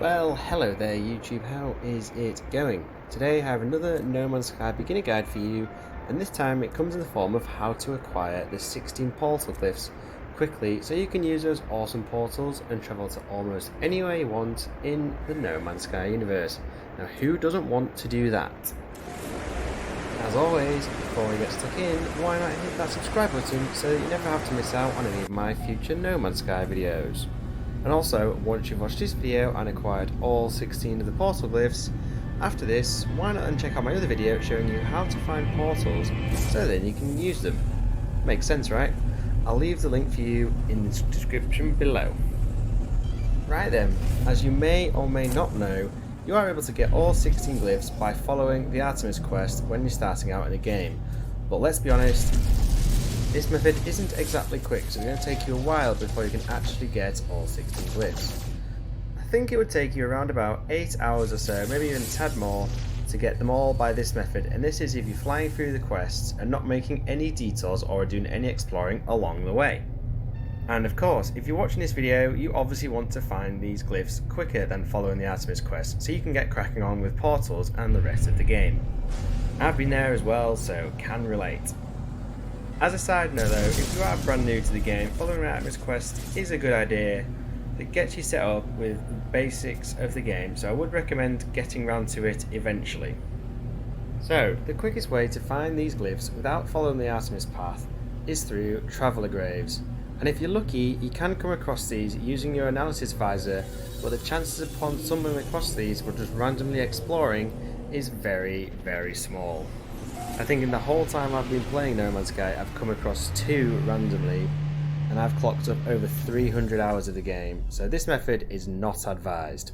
Well, hello there YouTube, how is it going? Today I have another No Man's Sky beginner guide for you, and this time it comes in the form of how to acquire the 16 portal glyphs quickly so you can use those awesome portals and travel to almost anywhere you want in the No Man's Sky universe. Now who doesn't want to do that? As always, before we get stuck in, why not hit that subscribe button so that you never have to miss out on any of my future No Man's Sky videos. And also, once you've watched this video and acquired all 16 of the portal glyphs, after this, why not then check out my other video showing you how to find portals so then you can use them. Makes sense, right? I'll leave the link for you in the description below. Right then, as you may or may not know, you are able to get all 16 glyphs by following the Artemis quest when you're starting out in the game. But let's be honest, this method isn't exactly quick, so it's going to take you a while before you can actually get all 16 glyphs. I think it would take you around about 8 hours or so, maybe even a tad more, to get them all by this method, and this is if you're flying through the quests and not making any detours or doing any exploring along the way. And of course, if you're watching this video, you obviously want to find these glyphs quicker than following the Artemis quest, so you can get cracking on with portals and the rest of the game. I've been there as well, so can relate. As a side note though, if you are brand new to the game, following the Artemis quest is a good idea that gets you set up with the basics of the game, so I would recommend getting round to it eventually. So, the quickest way to find these glyphs without following the Artemis path is through traveller graves. And if you're lucky, you can come across these using your analysis visor, but the chances upon stumbling across these or just randomly exploring is very, very small. I think in the whole time I've been playing No Man's Sky, I've come across 2 randomly, and I've clocked up over 300 hours of the game, so this method is not advised.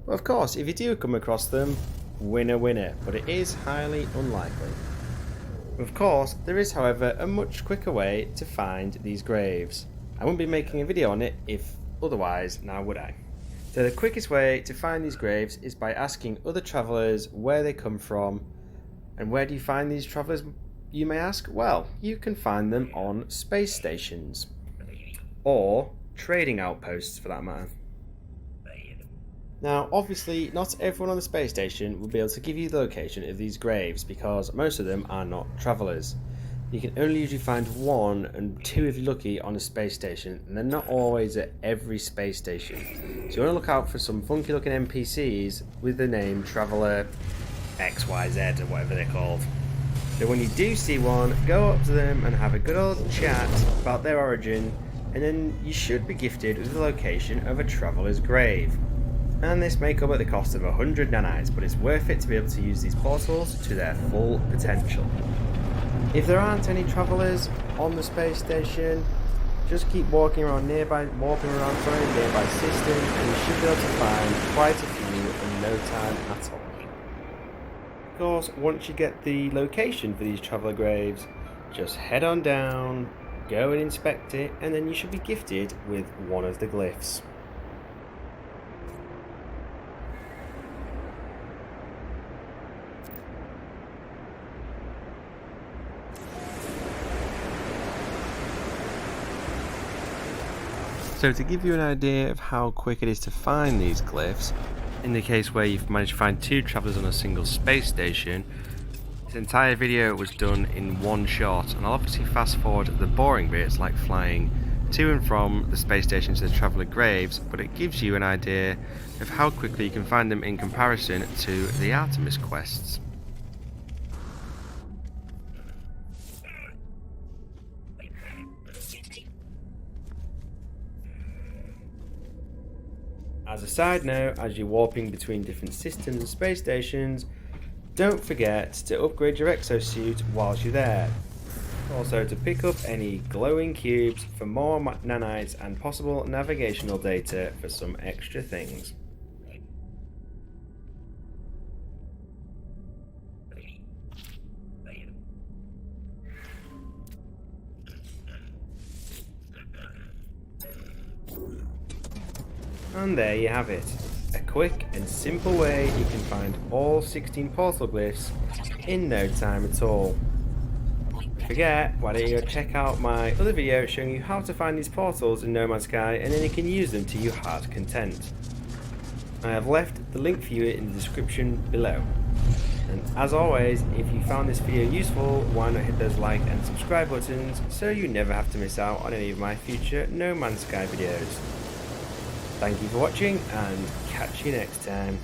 But of course, if you do come across them, winner winner, but it is highly unlikely. Of course, there is however a much quicker way to find these graves. I wouldn't be making a video on it if otherwise, now would I? So the quickest way to find these graves is by asking other travellers where they come from. And where do you find these travellers, you may ask? Well, you can find them on space stations, or trading outposts for that matter. Now obviously not everyone on the space station will be able to give you the location of these graves because most of them are not travellers. You can only usually find 1 and 2 if you're lucky on a space station, and they're not always at every space station. So you want to look out for some funky looking NPCs with the name Traveller XYZ or whatever they're called. So when you do see one, go up to them and have a good old chat about their origin, and then you should be gifted with the location of a traveller's grave. And this may come at the cost of 100 nanites, but it's worth it to be able to use these portals to their full potential. If there aren't any travellers on the space station, just keep walking around nearby systems, and you should be able to find quite a few in no time at all. Of course, once you get the location for these traveller graves, just head on down, go and inspect it, and then you should be gifted with one of the glyphs. So to give you an idea of how quick it is to find these glyphs, in the case where you've managed to find 2 travellers on a single space station, this entire video was done in 1 shot, and I'll obviously fast forward the boring bits like flying to and from the space station to the traveller graves, but it gives you an idea of how quickly you can find them in comparison to the Artemis quests. As a side note, as you're warping between different systems and space stations, don't forget to upgrade your exosuit whilst you're there. Also to pick up any glowing cubes for more nanites and possible navigational data for some extra things. And there you have it, a quick and simple way you can find all 16 portal glyphs in no time at all. forget, why don't you go check out my other video showing you how to find these portals in No Man's Sky, and then you can use them to your heart's content. I have left the link for you in the description below. And as always, if you found this video useful, why not hit those like and subscribe buttons so you never have to miss out on any of my future No Man's Sky videos. Thank you for watching and catch you next time.